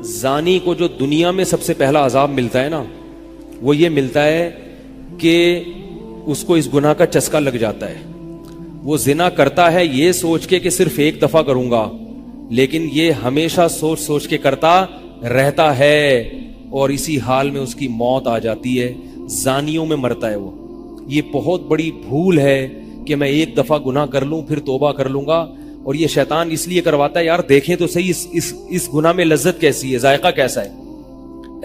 زانی کو جو دنیا میں سب سے پہلا عذاب ملتا ہے نا، وہ یہ ملتا ہے کہ اس کو اس گناہ کا چسکا لگ جاتا ہے. وہ زنا کرتا ہے یہ سوچ کے کہ صرف ایک دفعہ کروں گا، لیکن یہ ہمیشہ سوچ سوچ کے کرتا رہتا ہے، اور اسی حال میں اس کی موت آ جاتی ہے. زانیوں میں مرتا ہے وہ. یہ بہت بڑی بھول ہے کہ میں ایک دفعہ گناہ کر لوں پھر توبہ کر لوں گا. اور یہ شیطان اس لیے کرواتا ہے، یار دیکھیں تو صحیح اس گناہ میں لذت کیسی ہے، ذائقہ کیسا ہے.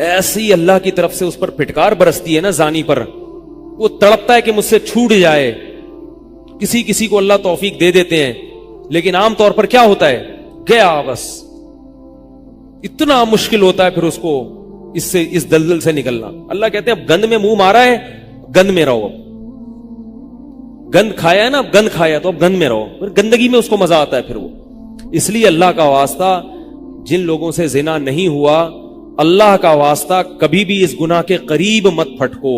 ایسے ہی اللہ کی طرف سے اس پر پھٹکار برستی ہے نا زانی پر، وہ تڑپتا ہے کہ مجھ سے چھوٹ جائے. کسی کو اللہ توفیق دے دیتے ہیں، لیکن عام طور پر کیا ہوتا ہے، گیا بس. اتنا مشکل ہوتا ہے پھر اس کو اس دلدل سے نکلنا. اللہ کہتے ہیں اب گند میں منہ مارا ہے، گند میں رہو. اب گند کھایا ہے نا، اب گند کھایا تو اب گند میں رہو. پھر گندگی میں اس کو مزہ آتا ہے پھر وہ. اس لیے اللہ کا واسطہ جن لوگوں سے زنا نہیں ہوا، اللہ کا واسطہ کبھی بھی اس گناہ کے قریب مت پھٹکو.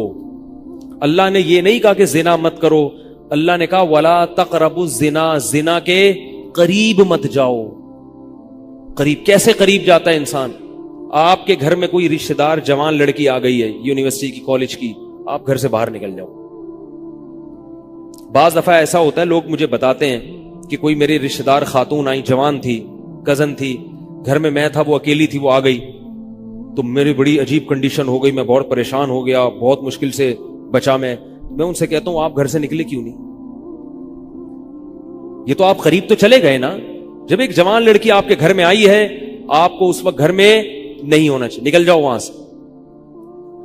اللہ نے یہ نہیں کہا کہ زنا مت کرو، اللہ نے کہا وَلَا تَقْرَبُوا الزِّنَا، زنا کے قریب مت جاؤ. قریب کیسے قریب جاتا ہے انسان؟ آپ کے گھر میں کوئی رشتہ دار جوان لڑکی آ گئی ہے یونیورسٹی کی، کالج کی، آپ گھر سے باہر نکل جاؤ. بعض دفعہ ایسا ہوتا ہے، لوگ مجھے بتاتے ہیں کہ کوئی میری رشتہ دار خاتون آئی، جوان تھی، کزن تھی، گھر میں تھا، وہ اکیلی تھی، وہ آ گئی تو میری بڑی عجیب کنڈیشن ہو گئی، میں بہت پریشان ہو گیا، بہت مشکل سے بچا. میں ان سے کہتا ہوں آپ گھر سے نکلے کیوں نہیں؟ یہ تو آپ قریب تو چلے گئے نا. جب ایک جوان لڑکی آپ کے گھر میں آئی ہے، آپ کو اس وقت گھر میں نہیں ہونا چاہیے، نکل جاؤ وہاں سے.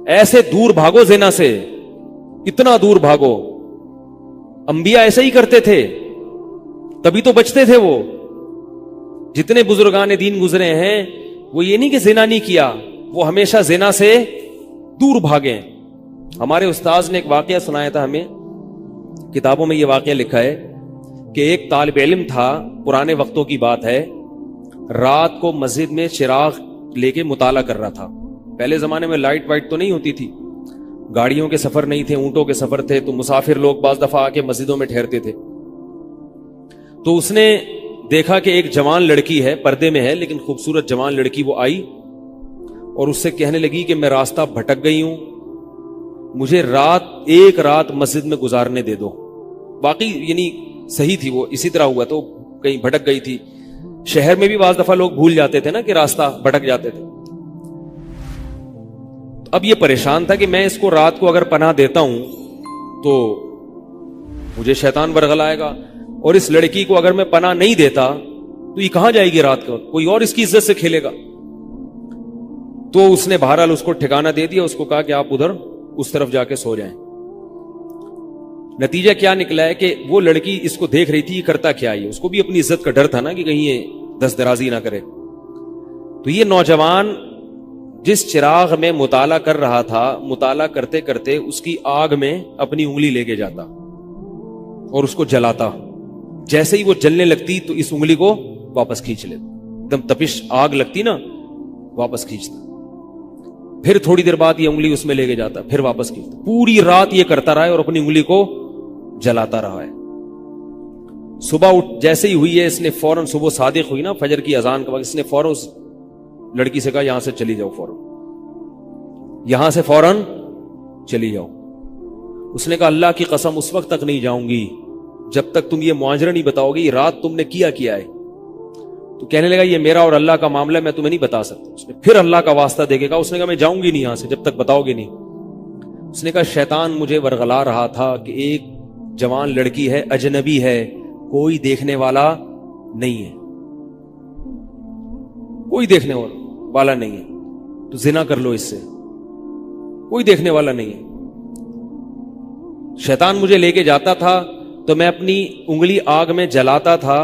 ایسے دور بھاگو زنا سے، اتنا دور بھاگو. انبیاء ایسا ہی کرتے تھے، تبھی تو بچتے تھے. وہ جتنے بزرگان دین گزرے ہیں، وہ یہ نہیں کہ زنا نہیں کیا، وہ ہمیشہ زنا سے دور بھاگے. ہمارے استاذ نے ایک واقعہ سنایا تھا ہمیں، کتابوں میں یہ واقعہ لکھا ہے کہ ایک طالب علم تھا، پرانے وقتوں کی بات ہے، رات کو مسجد میں چراغ لے کے مطالعہ کر رہا تھا. پہلے زمانے میں لائٹ وائٹ تو نہیں ہوتی تھی، گاڑیوں کے سفر نہیں تھے، اونٹوں کے سفر تھے، تو مسافر لوگ بعض دفعہ آ کے مسجدوں میں ٹھہرتے تھے. تو اس نے دیکھا کہ ایک جوان لڑکی ہے، پردے میں ہے لیکن خوبصورت جوان لڑکی. وہ آئی اور اس سے کہنے لگی کہ میں راستہ بھٹک گئی ہوں، مجھے ایک رات مسجد میں گزارنے دے دو. باقی یعنی صحیح تھی، وہ اسی طرح ہوا تو کہیں بھٹک گئی تھی. شہر میں بھی بعض دفعہ لوگ بھول جاتے تھے نا کہ راستہ بھٹک جاتے تھے. اب یہ پریشان تھا کہ میں اس کو رات کو اگر پناہ دیتا ہوں تو مجھے شیطان برگلائے گا، اور اس لڑکی کو اگر میں پناہ نہیں دیتا تو یہ کہاں جائے گی رات کو، کوئی اور اس کی عزت سے کھیلے گا. تو اس نے بہرحال اس کو ٹھکانہ دے دیا، اس کو کہا کہ آپ ادھر اس طرف جا کے سو جائیں. نتیجہ کیا نکلا ہے کہ وہ لڑکی اس کو دیکھ رہی تھی، یہ کرتا کیا ہے، اس کو بھی اپنی عزت کا ڈر تھا نا کہ کہیں یہ دست درازی نہ کرے. تو یہ نوجوان جس چراغ میں مطالعہ کر رہا تھا، مطالعہ کرتے کرتے اس کی آگ میں اپنی انگلی لے کے جاتا اور اس کو جلاتا. جیسے ہی وہ جلنے لگتی تو اس انگلی کو واپس کھینچ لیتا، ایک دم تپش آگ لگتی نا، واپس کھینچتا. پھر تھوڑی دیر بعد یہ انگلی اس میں لے کے جاتا، پھر واپس کھینچتا. پوری رات یہ کرتا رہا ہے اور اپنی انگلی کو جلاتا رہا ہے. صبح جیسے ہی ہوئی ہے، اس نے فوراً، صبح صادق ہوئی نا فجر کی اذان کا وقت، اس نے فوراً اس لڑکی سے کہا یہاں سے چلی جاؤ، فوراً یہاں سے فوراً چلی جاؤ. اس نے کہا اللہ کی قسم اس وقت تک نہیں جاؤں گی جب تک تم یہ معاجرہ نہیں بتاؤ گے، یہ رات تم نے کیا ہے. تو کہنے لگا یہ میرا اور اللہ کا معاملہ ہے، میں تمہیں نہیں بتا سکتا. اس نے پھر اللہ کا واسطہ دے کے کہا، اس نے کہا میں جاؤں گی نہیں یہاں سے جب تک بتاؤ گے نہیں. اس نے کہا شیطان مجھے ورغلا رہا تھا کہ ایک جوان لڑکی ہے، اجنبی ہے، کوئی دیکھنے والا نہیں ہے، کوئی دیکھنے والا نہیں ہے، تو زنا کر لو اس سے، کوئی دیکھنے والا نہیں ہے. شیطان مجھے لے کے جاتا تھا تو میں اپنی انگلی آگ میں جلاتا تھا،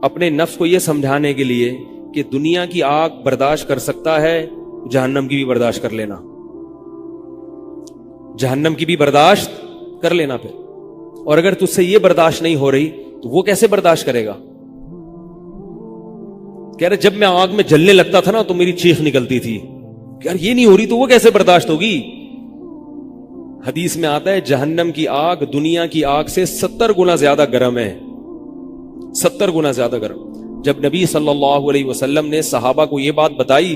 اپنے نفس کو یہ سمجھانے کے لیے کہ دنیا کی آگ برداشت کر سکتا ہے، جہنم کی بھی برداشت کر لینا، جہنم کی بھی برداشت کر لینا. پھر اور اگر تجھ سے یہ برداشت نہیں ہو رہی تو وہ کیسے برداشت کرے گا؟ کہہ رہے جب میں آگ میں جلنے لگتا تھا نا تو میری چیخ نکلتی تھی، یار یہ نہیں ہو رہی تو وہ کیسے برداشت ہوگی. حدیث میں آتا ہے جہنم کی آگ دنیا کی آگ سے 70 گنا زیادہ گرم ہے، 70 گنا زیادہ گرم. جب نبی صلی اللہ علیہ وسلم نے صحابہ کو یہ بات بتائی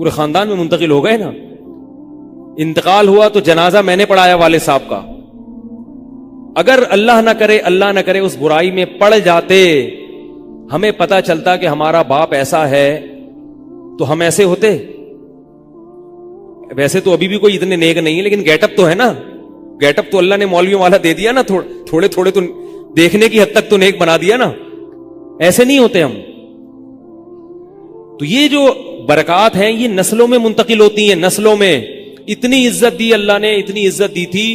پورے خاندان میں منتقل ہو گئے نا. انتقال ہوا تو جنازہ میں نے پڑھایا والد صاحب کا. اگر اللہ نہ کرے اس برائی میں پڑ جاتے, ہمیں پتا چلتا کہ ہمارا باپ ایسا ہے, تو ہم ایسے ہوتے. ویسے تو ابھی بھی کوئی اتنے نیک نہیں ہے, لیکن گیٹ اپ تو ہے نا. گیٹ اپ تو اللہ نے مولویوں والا دے دیا نا, تھوڑے تھوڑے تو دیکھنے کی حد تک تو نیک بنا دیا نا. ایسے نہیں ہوتے ہم. تو یہ جو برکات ہیں یہ نسلوں میں منتقل ہوتی ہیں. نسلوں میں اتنی عزت دی اللہ نے, اتنی عزت دی تھی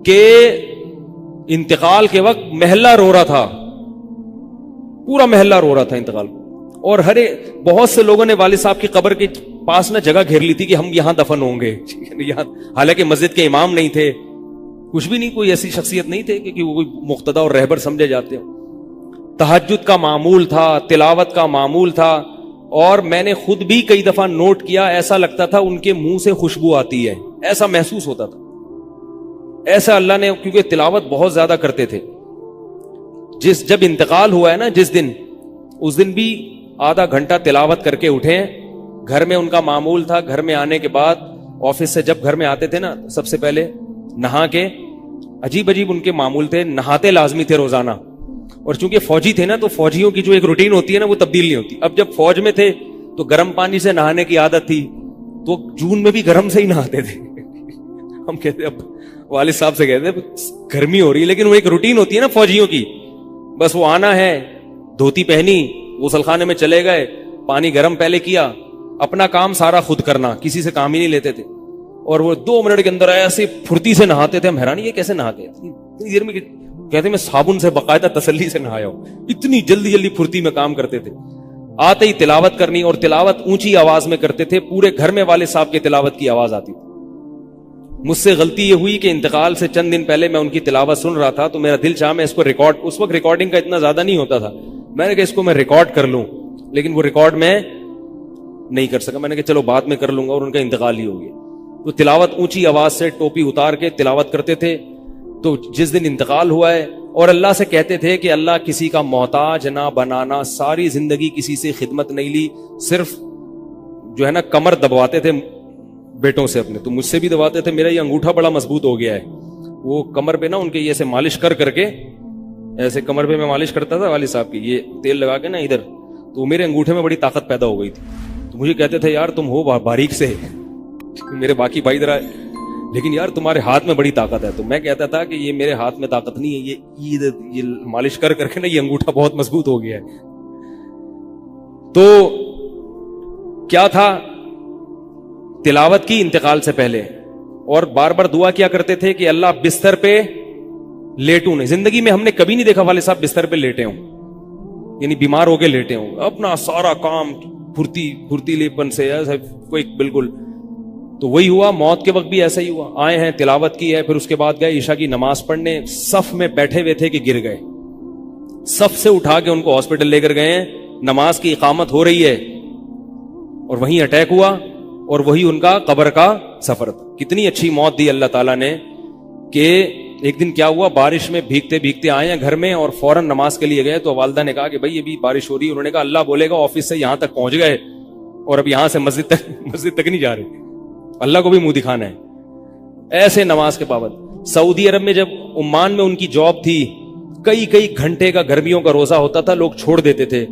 کہ انتقال کے وقت محلہ رو رہا تھا, پورا محلہ رو رہا تھا انتقال. اور بہت سے لوگوں نے والد صاحب کی قبر کے پاس نہ جگہ گھیر لی تھی کہ ہم یہاں دفن ہوں گے. حالانکہ مسجد کے امام نہیں تھے, کچھ بھی نہیں, کوئی ایسی شخصیت نہیں تھے کہ وہ کوئی مقتدی اور رہبر سمجھے جاتے ہو. تہجد کا معمول تھا, تلاوت کا معمول تھا. اور میں نے خود بھی کئی دفعہ نوٹ کیا, ایسا لگتا تھا ان کے منہ سے خوشبو آتی ہے, ایسا محسوس ہوتا تھا. ایسا اللہ نے, کیونکہ تلاوت بہت زیادہ کرتے تھے. جب انتقال ہوا ہے نا جس دن, اس دن بھی آدھا گھنٹہ تلاوت کر کے اٹھے. گھر میں ان کا معمول تھا, گھر میں آنے کے بعد آفس سے جب گھر میں آتے تھے نا, سب سے پہلے نہا کے, عجیب ان کے معمول تھے, نہاتے لازمی تھے روزانہ. اور چونکہ فوجی تھے نا, تو فوجیوں کی جو ایک روٹین ہوتی ہے نا, وہ تبدیل نہیں ہوتی. اب جب فوج میں تھے تو گرم پانی سے نہانے کی عادت تھی, تو جون میں بھی گرم سے ہی نہاتے تھے. ہم کہتے, اب والد صاحب سے کہتے گرمی ہو رہی ہے, لیکن وہ ایک روٹین ہوتی ہے نا فوجیوں کی. بس وہ آنا ہے, دھوتی پہنی, غسل خانے میں چلے گئے, پانی گرم پہلے کیا, اپنا کام سارا خود کرنا, کسی سے کام ہی نہیں لیتے تھے. اور وہ 2 منٹ کے اندر ایسے پھرتی سے نہاتے تھے. ہم حیران, یہ کیسے نہاتے ہیں اتنی دیر میں؟ کہتے میں صابن سے باقاعدہ تسلی سے نہایا ہوں. اتنی جلدی پھرتی میں کام کرتے تھے. آتے ہی تلاوت کرنی, اور تلاوت اونچی آواز میں کرتے تھے. پورے گھر میں والد صاحب کے تلاوت کی آواز آتی تھی. مجھ سے غلطی یہ ہوئی کہ انتقال سے چند دن پہلے میں ان کی تلاوت سن رہا تھا, تو میرا دل چاہا میں اس کو ریکارڈ, اس وقت ریکارڈنگ کا اتنا زیادہ نہیں ہوتا تھا, میں نے کہا اس کو میں ریکارڈ کر لوں, لیکن وہ ریکارڈ میں نہیں کر سکا. میں نے کہا چلو بعد میں کر لوں گا, اور ان کا انتقال ہی ہو گیا. تو تلاوت اونچی آواز سے ٹوپی اتار کے تلاوت کرتے تھے. تو جس دن انتقال ہوا ہے, اور اللہ سے کہتے تھے کہ اللہ کسی کا محتاج نہ بنانا, ساری زندگی کسی سے خدمت نہیں لی, صرف جو ہے نا کمر دبواتے تھے بیٹوں سے اپنے. تو مجھ سے بھی دبواتے تھے, میرا یہ انگوٹھا بڑا مضبوط ہو گیا ہے. وہ کمر پہ نا ان کے ایسے مالش کر کے, ایسے کمر پہ میں مالش کرتا تھا والد صاحب کی, یہ تیل لگا کے نا ادھر, تو میرے انگوٹھے میں بڑی طاقت پیدا ہو گئی تھی. تو مجھے کہتے تھے یار تم ہو باریک سے, میرے باقی بھائی ذرا, لیکن یار تمہارے ہاتھ میں بڑی طاقت ہے. تو میں کہتا تھا کہ یہ میرے ہاتھ میں طاقت نہیں ہے, یہ مالش کر کے نا یہ انگوٹھا بہت مضبوط ہو گیا ہے. تو کیا تھا, تلاوت کی انتقال سے پہلے, اور بار بار دعا کیا کرتے تھے کہ اللہ بستر پہ لیٹوں نہیں. زندگی میں ہم نے کبھی نہیں دیکھا والد صاحب بستر پہ لیٹے ہوں, یعنی بیمار ہو کے لیٹے ہوں. اپنا سارا کام پھرتیلے پن سے کوئی بالکل. تو وہی ہوا, موت کے وقت بھی ایسا ہی ہوا. آئے ہیں, تلاوت کی ہے, پھر اس کے بعد گئے عشاء کی نماز پڑھنے, صف میں بیٹھے ہوئے تھے کہ گر گئے. صف سے اٹھا کے ان کو ہاسپٹل لے کر گئے ہیں, نماز کی اقامت ہو رہی ہے, اور وہیں اٹیک ہوا, اور وہی ان کا قبر کا سفر تھا. کتنی اچھی موت دی اللہ تعالیٰ نے, کہ ایک دن کیا ہوا, بارش میں بھیگتے بھیگتے آئے ہیں گھر میں, اور فوراً نماز کے لیے گئے. تو والدہ نے کہا کہ بھائی ابھی بارش ہو رہی ہے. انہوں نے کہا اللہ بولے گا آفس سے یہاں تک پہنچ گئے, اور اب یہاں سے مسجد تک نہیں جا رہے. اللہ کو بھی منہ دکھانا ہے. ایسے نماز کے پابند. سعودی عرب میں جب عمان میں ان کی جاب تھی, کئی گھنٹے کا گرمیوں کا روزہ ہوتا تھا, لوگ چھوڑ دیتے تھے.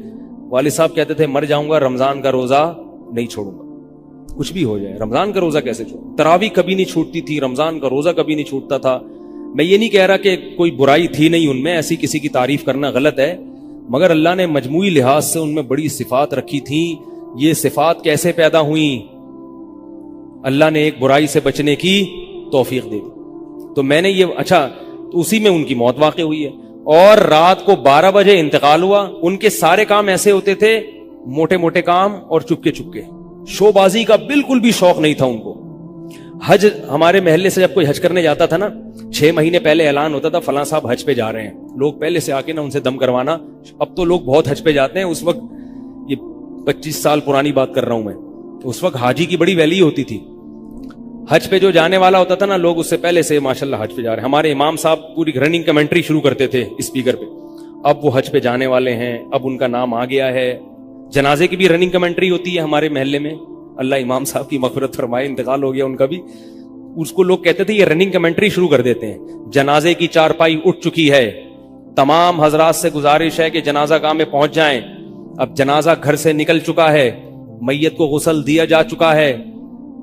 والد صاحب کہتے تھے مر جاؤں گا, رمضان کا روزہ نہیں چھوڑوں گا, کچھ بھی ہو جائے رمضان کا روزہ کیسے چھوڑوں. تراویح کبھی نہیں چھوٹتی تھی, رمضان کا روزہ کبھی نہیں چھوٹتا تھا. میں یہ نہیں کہہ رہا کہ کوئی برائی تھی نہیں ان میں, ایسی کسی کی تعریف کرنا غلط ہے, مگر اللہ نے مجموعی لحاظ سے ان میں بڑی صفات رکھی تھیں. یہ صفات کیسے پیدا ہوئیں؟ اللہ نے ایک برائی سے بچنے کی توفیق دے دی. تو میں نے یہ تو اسی میں ان کی موت واقع ہوئی ہے. اور رات کو 12 بجے انتقال ہوا. ان کے سارے کام ایسے ہوتے تھے, موٹے موٹے کام, اور چپکے شو بازی کا بالکل بھی شوق نہیں تھا ان کو. حج, ہمارے محلے سے جب کوئی حج کرنے جاتا تھا نا, 6 مہینے پہلے اعلان ہوتا تھا فلاں صاحب حج پہ جا رہے ہیں. لوگ پہلے سے آ کے نا ان سے دم کروانا. اب تو لوگ بہت حج پہ جاتے ہیں, اس وقت یہ 25 سال پرانی بات کر رہا ہوں میں, اس وقت حاجی کی بڑی ویلیو ہوتی تھی. حج پہ جو جانے والا ہوتا تھا نا, لوگ اس سے پہلے سے ماشاءاللہ حج پہ جا رہے ہیں. ہمارے امام صاحب پوری رننگ کمنٹری شروع کرتے تھے اسپیکر پہ. اب وہ حج پہ جانے والے ہیں, اب ان کا نام آ گیا ہے. جنازے کی بھی رننگ کمنٹری ہوتی ہے ہمارے محلے میں, اللہ امام صاحب کی مغفرت فرمائے, انتقال ہو گیا ان کا بھی. اس کو لوگ کہتے تھے یہ رننگ کمنٹری شروع کر دیتے ہیں. جنازے کی چارپائی اٹھ چکی ہے, تمام حضرات سے گزارش ہے کہ جنازہ گاہ میں پہنچ جائیں. اب جنازہ گھر سے نکل چکا ہے, میت کو غسل دیا جا چکا ہے,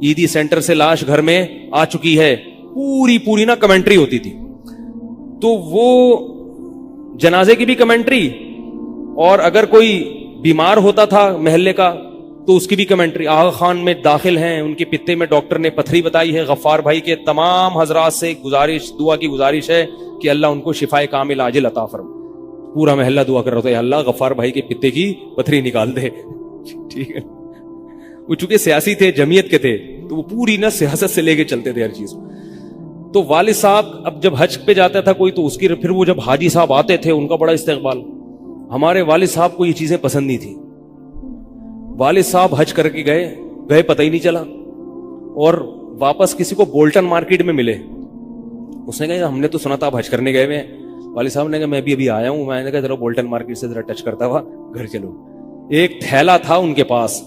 عیدی سینٹر سے لاش گھر میں آ چکی ہے. پوری نا کمنٹری ہوتی تھی. تو وہ جنازے کی بھی کمنٹری, اور اگر کوئی بیمار ہوتا تھا محلے کا تو اس کی بھی کمنٹری. آغا خان میں داخل ہیں, ان کے پتے میں ڈاکٹر نے پتھری بتائی ہے. غفار بھائی کے تمام حضرات سے گزارش, دعا کی گزارش ہے کہ اللہ ان کو شفائے کامل عاجل عطا فرمائے. پورا محلہ دعا کر رہا تھا, اللہ غفار بھائی کے پتے کی پتھری نکال دے. ٹھیک ہے, وہ چونکہ سیاسی تھے, جمعیت کے تھے, تو وہ پوری نا سیاست سے لے کے چلتے تھے ہر چیز. تو والد صاحب اب جب حج پہ جاتا تھا کوئی, تو اس کی پھر وہ جب حاجی صاحب آتے تھے ان کا بڑا استقبال. ہمارے والد صاحب کو یہ چیزیں پسند نہیں تھی. والد صاحب حج کر کے گئے پتہ ہی نہیں چلا, اور واپس کسی کو بولٹن مارکیٹ میں ملے. اس نے کہا ہم نے تو سنا تھا آپ حج کرنے گئے ہوئے. والد صاحب نے کہا میں بھی ابھی آیا ہوں. میں نے کہا چلو بولٹن مارکیٹ سے ذرا ٹچ کرتا ہوا گھر چلو. ایک تھیلا تھا ان کے پاس,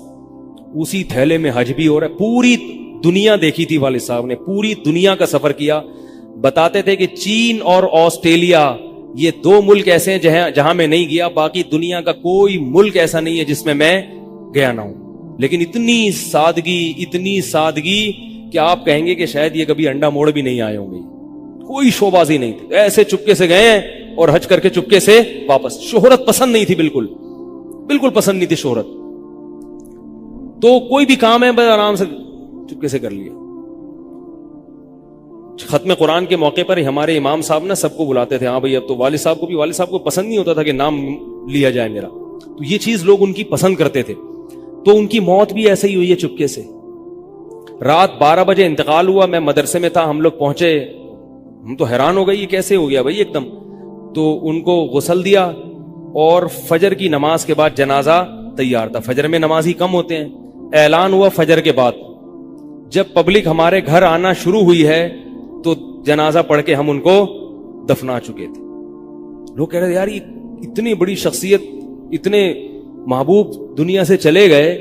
اسی تھیلے میں حج بھی ہو رہا ہے. پوری دنیا دیکھی تھی والد صاحب نے, پوری دنیا کا سفر کیا. بتاتے تھے کہ چین اور آسٹریلیا یہ 2 ملک ایسے ہیں جہاں میں نہیں گیا, باقی دنیا کا کوئی ملک ایسا نہیں ہے جس میں میں گیا نہ ہوں. لیکن اتنی سادگی کہ آپ کہیں گے کہ شاید یہ کبھی انڈا موڑ بھی نہیں آئے ہوں گے. کوئی شوبازی نہیں تھی, ایسے چپکے سے گئے اور حج کر کے چپکے سے واپس. شہرت پسند نہیں تھی, بالکل پسند نہیں تھی شہرت. تو کوئی بھی کام ہے بس آرام سے چپکے سے کر لیا. ختم قرآن کے موقع پر ہمارے امام صاحب نا سب کو بلاتے تھے. ہاں بھائی, اب تو والد صاحب کو پسند نہیں ہوتا تھا کہ نام لیا جائے میرا, تو یہ چیز لوگ ان کی پسند کرتے تھے. تو ان کی موت بھی ایسے ہی ہوئی ہے چپکے سے. رات 12 بجے انتقال ہوا, میں مدرسے میں تھا, ہم لوگ پہنچے, ہم تو حیران ہو گئے یہ کیسے ہو گیا بھائی ایک دم. تو ان کو غسل دیا, اور فجر کی نماز کے بعد جنازہ تیار تھا. فجر میں نمازی کم ہوتے ہیں. اعلان ہوا فجر کے بعد. جب پبلک ہمارے گھر آنا شروع ہوئی ہے تو جنازہ پڑھ کے ہم ان کو دفنا چکے تھے. لوگ کہہ رہے تھے یار یہ اتنی بڑی شخصیت, اتنے محبوب دنیا سے چلے گئے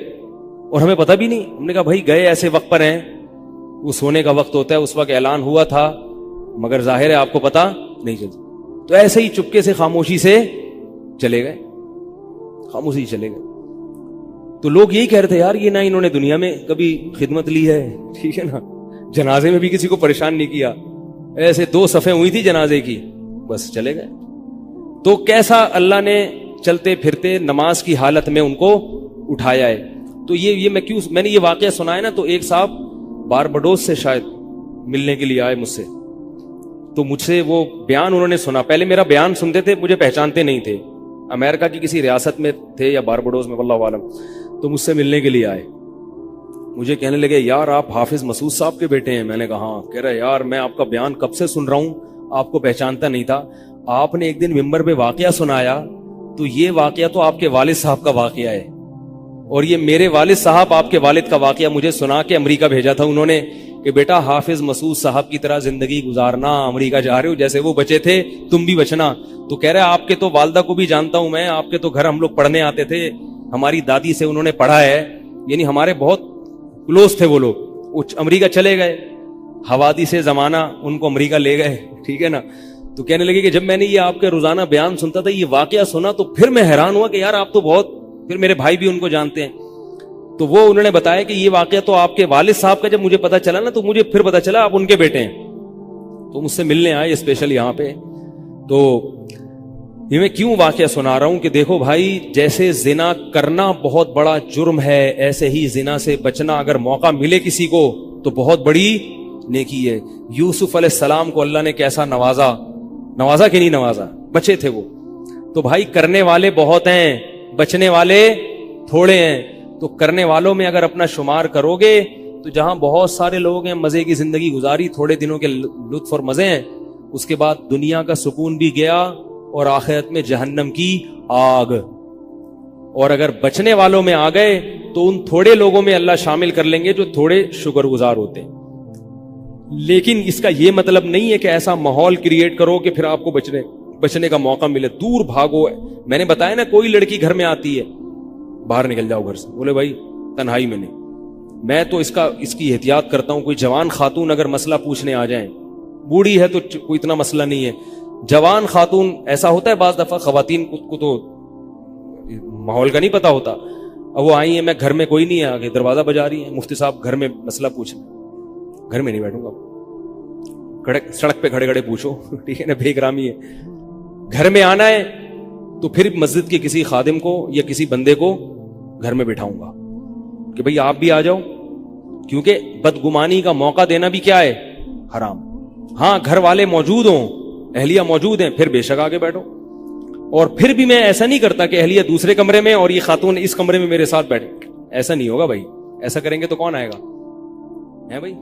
اور ہمیں پتہ بھی نہیں. ہم نے کہا بھائی گئے ایسے وقت پر ہیں, وہ سونے کا وقت ہوتا ہے, اس وقت اعلان ہوا تھا, مگر ظاہر ہے آپ کو پتہ نہیں چلتا. تو ایسے ہی چپکے سے خاموشی سے چلے گئے. تو لوگ یہی کہہ رہے تھے یار یہ نہ انہوں نے دنیا میں کبھی خدمت لی ہے, ٹھیک ہے نا, جنازے میں بھی کسی کو پریشان نہیں کیا, ایسے 2 صفیں ہوئی تھی جنازے کی, بس چلے گئے. تو کیسا اللہ نے چلتے پھرتے نماز کی حالت میں ان کو اٹھایا ہے. تو یہ میں نے یہ واقعہ سنا ہے نا, تو ایک صاحب باربڈوس سے شاید ملنے کے لیے آئے مجھ سے. تو مجھ سے وہ بیان انہوں نے سنا. پہلے میرا بیان سنتے تھے, مجھے پہچانتے نہیں تھے, امریکہ کی کسی ریاست میں تھے یا باربڈوس میں واللہ عالم. تو مجھ سے ملنے کے لیے آئے, مجھے کہنے لگے یار آپ حافظ مسعود صاحب کے بیٹے ہیں. میں نے کہا ہاں. کہہ رہا یار میں آپ کا بیان کب سے سن رہا ہوں, آپ کو پہچانتا نہیں تھا. آپ نے ایک دن ممبر پہ واقعہ سنایا, تو یہ واقعہ تو آپ کے والد صاحب کا واقعہ ہے, اور یہ میرے والد صاحب آپ کے والد کا واقعہ مجھے سنا کے امریکہ بھیجا تھا انہوں نے کہ بیٹا حافظ مسعود صاحب کی طرح زندگی گزارنا, امریکہ جا رہے ہو, جیسے وہ بچے تھے تم بھی بچنا. تو کہہ رہے آپ کے تو والدہ کو بھی جانتا ہوں میں, آپ کے تو گھر ہم لوگ پڑھنے آتے تھے, ہماری دادی سے انہوں نے پڑھا ہے, یعنی ہمارے بہت کلوز تھے وہ لوگ. امریکہ چلے گئے, حوادث سے زمانہ ان کو امریکہ لے گئے, ٹھیک ہے نا. تو کہنے لگے کہ جب میں نے یہ آپ کے روزانہ بیان سنتا تھا, یہ واقعہ سنا, تو پھر میں حیران ہوا کہ یار آپ تو بہت, پھر میرے بھائی بھی ان کو جانتے ہیں. تو وہ انہوں نے بتایا کہ یہ واقعہ تو آپ کے والد صاحب کا جب مجھے پتا چلا نا, تو مجھے پھر پتا چلا آپ ان کے بیٹے ہیں. تو مجھ سے ملنے آئے اسپیشل یہاں پہ. تو یہ میں کیوں واقعہ سنا رہا ہوں کہ دیکھو بھائی, جیسے زنا کرنا بہت بڑا جرم ہے, ایسے ہی زنا سے بچنا اگر موقع ملے کسی کو تو بہت بڑی نیکی ہے. یوسف علیہ السلام کو اللہ نے کیسا نوازا کہ نہیں نوازا, بچے تھے وہ. تو بھائی کرنے والے بہت ہیں, بچنے والے تھوڑے ہیں. تو کرنے والوں میں اگر اپنا شمار کرو گے تو جہاں بہت سارے لوگ ہیں, مزے کی زندگی گزاری, تھوڑے دنوں کے لطف اور مزے ہیں, اس کے بعد دنیا کا سکون بھی گیا اور آخرت میں جہنم کی آگ. اور اگر بچنے والوں میں آ گئے تو ان تھوڑے لوگوں میں اللہ شامل کر لیں گے جو تھوڑے شکر گزار ہوتے ہیں. لیکن اس کا یہ مطلب نہیں ہے کہ ایسا ماحول کریٹ کرو کہ پھر آپ کو بچنے کا موقع ملے, دور بھاگو. میں نے بتایا نا, کوئی لڑکی گھر میں آتی ہے, باہر نکل جاؤ گھر سے, بولے بھائی تنہائی میں نہیں, میں تو اس کی احتیاط کرتا ہوں. کوئی جوان خاتون اگر مسئلہ پوچھنے آ جائیں, بوڑھی ہے تو کوئی اتنا مسئلہ نہیں ہے, جوان خاتون ایسا ہوتا ہے بعض دفعہ خواتین کو تو ماحول کا نہیں پتا ہوتا, اب وہ آئی ہیں, میں گھر میں کوئی نہیں ہے, آگے دروازہ بجا رہی ہیں, مفتی صاحب گھر میں مسئلہ پوچھنا. گھر میں نہیں بیٹھوں گا, سڑک پہ کھڑے کھڑے پوچھو, ٹھیک ہے نا, بے اکرامی ہے. گھر میں آنا ہے تو پھر مسجد کے کسی خادم کو یا کسی بندے کو گھر میں بٹھاؤں گا کہ بھئی آپ بھی آ جاؤ, کیونکہ بدگمانی کا موقع دینا بھی کیا ہے, حرام. ہاں گھر والے موجود ہوں, اہلیہ موجود ہیں, پھر بے شک آگے بیٹھو. اور پھر بھی میں ایسا نہیں کرتا کہ اہلیہ دوسرے کمرے میں اور یہ خاتون اس کمرے میں میرے ساتھ بیٹھے, ایسا نہیں ہوگا بھائی. ایسا کریں گے تو کون آئے گا, ہے بھائی.